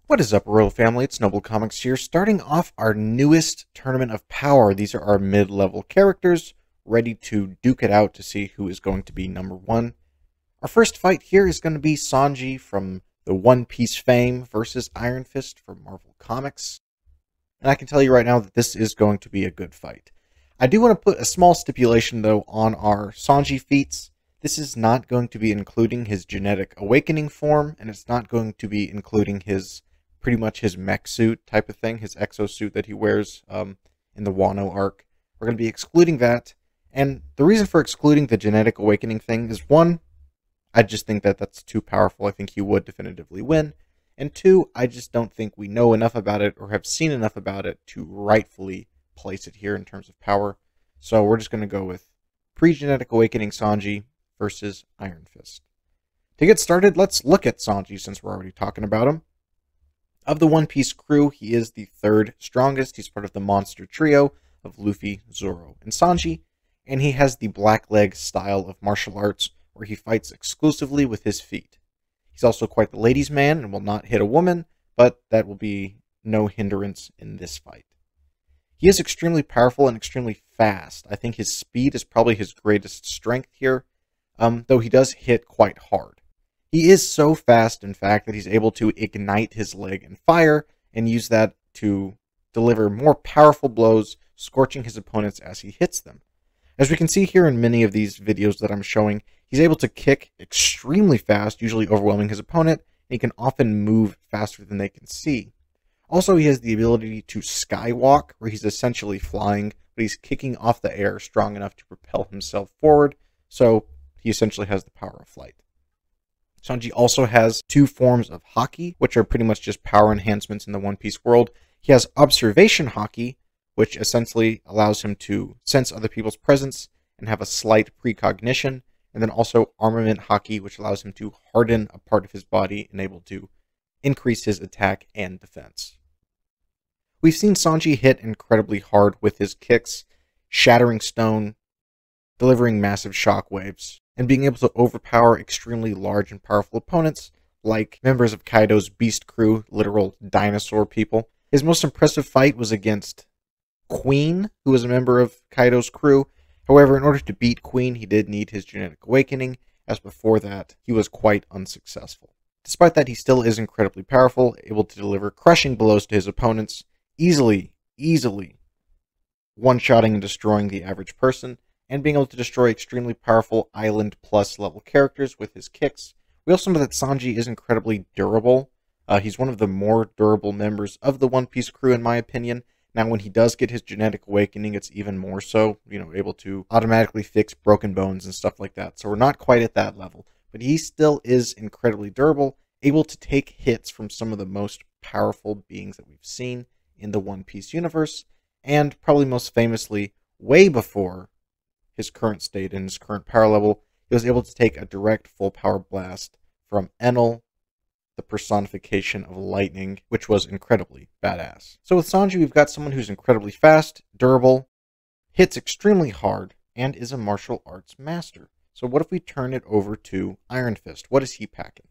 What is up, Royal Family? It's Noble Comics here, starting off our newest Tournament of Power. These are our mid-level characters, ready to duke it out to see who is going to be number one. Our first fight here is going to be Sanji from the One Piece fame versus Iron Fist from Marvel Comics. And I can tell you right now that this is going to be a good fight. I do want to put a small stipulation, though, on our Sanji feats. This is not going to be including his genetic awakening form, and it's not going to be including his pretty much his mech suit type of thing, his exosuit that he wears in the Wano arc. We're going to be excluding that. And the reason for excluding the genetic awakening thing is, one, I just think that that's too powerful. I think he would definitively win. And two, I just don't think we know enough about it or have seen enough about it to rightfully place it here in terms of power. So we're just going to go with pre-genetic awakening Sanji versus Iron Fist. To get started, let's look at Sanji since we're already talking about him. Of the One Piece crew, he is the third strongest. He's part of the monster trio of Luffy, Zoro, and Sanji, and he has the blackleg style of martial arts where he fights exclusively with his feet. He's also quite the ladies' man and will not hit a woman, but that will be no hindrance in this fight. He is extremely powerful and extremely fast. I think his speed is probably his greatest strength here, though he does hit quite hard. He is so fast, in fact, that he's able to ignite his leg in fire and use that to deliver more powerful blows, scorching his opponents as he hits them. As we can see here in many of these videos that I'm showing, he's able to kick extremely fast, usually overwhelming his opponent, and he can often move faster than they can see. Also, he has the ability to skywalk, where he's essentially flying, but he's kicking off the air strong enough to propel himself forward, so he essentially has the power of flight. Sanji also has two forms of haki, which are pretty much just power enhancements in the One Piece world. He has observation haki, which essentially allows him to sense other people's presence and have a slight precognition, and then also armament haki, which allows him to harden a part of his body and able to increase his attack and defense. We've seen Sanji hit incredibly hard with his kicks, shattering stone, delivering massive shockwaves, and being able to overpower extremely large and powerful opponents, like members of Kaido's beast crew, literal dinosaur people. His most impressive fight was against Queen, who was a member of Kaido's crew. However, in order to beat Queen, he did need his genetic awakening, as before that, he was quite unsuccessful. Despite that, he still is incredibly powerful, able to deliver crushing blows to his opponents, easily one-shotting and destroying the average person, and being able to destroy extremely powerful Island Plus level characters with his kicks. We also know that Sanji is incredibly durable. He's one of the more durable members of the One Piece crew, in my opinion. Now, when he does get his genetic awakening, it's even more so, able to automatically fix broken bones and stuff like that. So we're not quite at that level, but he still is incredibly durable, able to take hits from some of the most powerful beings that we've seen in the One Piece universe, and probably most famously, way before his current state and his current power level, he was able to take a direct full power blast from Enel, the personification of lightning, which was incredibly badass. So with Sanji, we've got someone who's incredibly fast, durable, hits extremely hard, and is a martial arts master. So what if we turn it over to Iron Fist? What is he packing?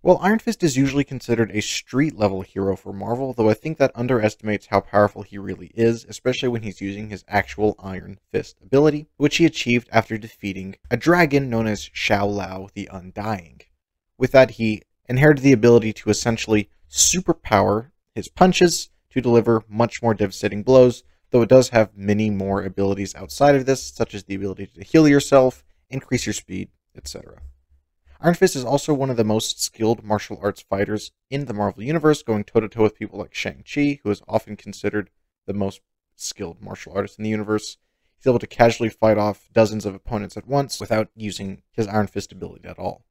Well, Iron Fist is usually considered a street-level hero for Marvel, though I think that underestimates how powerful he really is, especially when he's using his actual Iron Fist ability, which he achieved after defeating a dragon known as Xiao Lao the Undying. With that, he inherited the ability to essentially superpower his punches to deliver much more devastating blows, though it does have many more abilities outside of this, such as the ability to heal yourself, increase your speed, etc. Iron Fist is also one of the most skilled martial arts fighters in the Marvel Universe, going toe-to-toe with people like Shang-Chi, who is often considered the most skilled martial artist in the universe. He's able to casually fight off dozens of opponents at once without using his Iron Fist ability at all.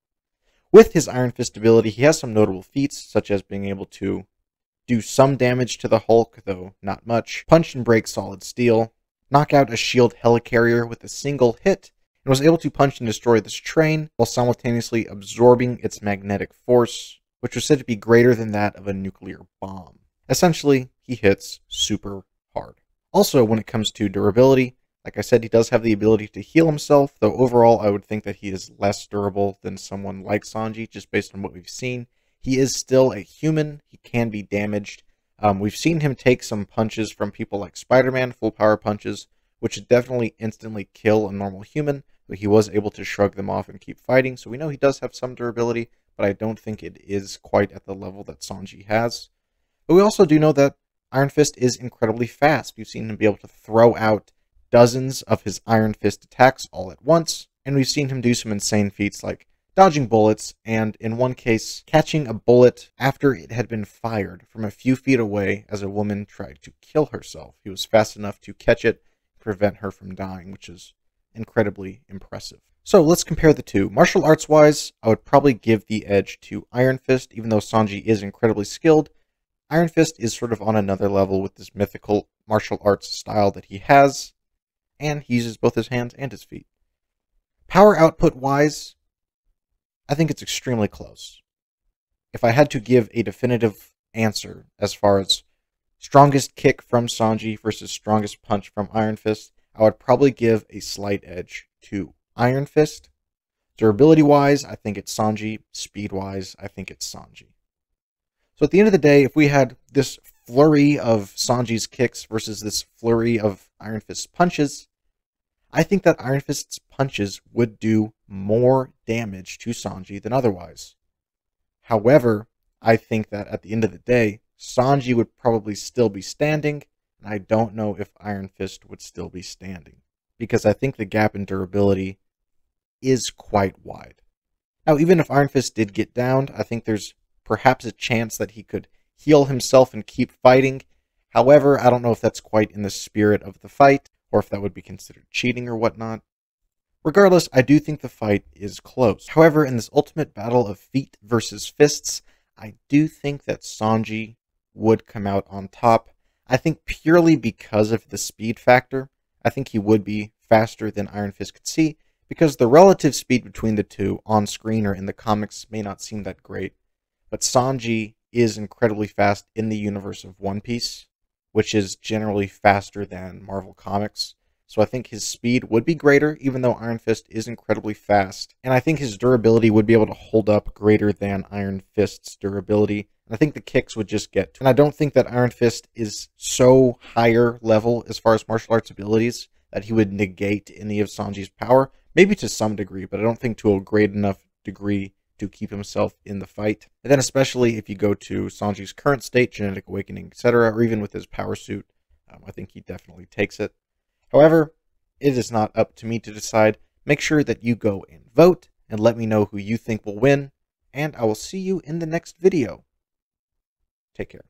With his Iron Fist ability, he has some notable feats, such as being able to do some damage to the Hulk, though not much, punch and break solid steel, knock out a shield helicarrier with a single hit, and was able to punch and destroy this train while simultaneously absorbing its magnetic force, which was said to be greater than that of a nuclear bomb. Essentially, he hits super hard. Also, when it comes to durability, like I said, he does have the ability to heal himself, though overall I would think that he is less durable than someone like Sanji, just based on what we've seen. he is still a human. He can be damaged. We've seen him take some punches from people like Spider-Man, full power punches, which would definitely instantly kill a normal human, but he was able to shrug them off and keep fighting, so we know he does have some durability, but I don't think it is quite at the level that Sanji has. But we also do know that Iron Fist is incredibly fast. We've seen him be able to throw out dozens of his Iron Fist attacks all at once, and we've seen him do some insane feats like dodging bullets, and in one case, catching a bullet after it had been fired from a few feet away as a woman tried to kill herself. He was fast enough to catch it, prevent her from dying, which is incredibly impressive. So let's compare the two. Martial arts wise, I would probably give the edge to Iron Fist, even though Sanji is incredibly skilled. Iron Fist is sort of on another level with this mythical martial arts style that he has, and he uses both his hands and his feet. Power output wise, I think it's extremely close. If I had to give a definitive answer as far as strongest kick from Sanji versus strongest punch from Iron Fist, I would probably give a slight edge to Iron Fist. Durability-wise, I think it's Sanji. Speed-wise, I think it's Sanji. So at the end of the day, if we had this flurry of Sanji's kicks versus this flurry of Iron Fist's punches, I think that Iron Fist's punches would do more damage to Sanji than otherwise. However, I think that at the end of the day, Sanji would probably still be standing, and I don't know if Iron Fist would still be standing, because I think the gap in durability is quite wide. Now, even if Iron Fist did get downed, I think there's perhaps a chance that he could heal himself and keep fighting. However, I don't know if that's quite in the spirit of the fight, or if that would be considered cheating or whatnot. Regardless, I do think the fight is close. However, in this ultimate battle of feet versus fists, I do think that Sanji would come out on top. I think purely because of the speed factor. I think he would be faster than Iron Fist could see, because the relative speed between the two on screen or in the comics may not seem that great. But Sanji is incredibly fast in the universe of One Piece, which is generally faster than Marvel Comics. So I think his speed would be greater, even though Iron Fist is incredibly fast. And I think his durability would be able to hold up greater than Iron Fist's durability. And I think the kicks would just get to. And I don't think that Iron Fist is so higher level as far as martial arts abilities that he would negate any of Sanji's power. Maybe to some degree, but I don't think to a great enough degree to keep himself in the fight. And then especially if you go to Sanji's current state, genetic awakening, etc., or even with his power suit, I think he definitely takes it. However, it is not up to me to decide. Make sure that you go and vote and let me know who you think will win, and I will see you in the next video. Take care.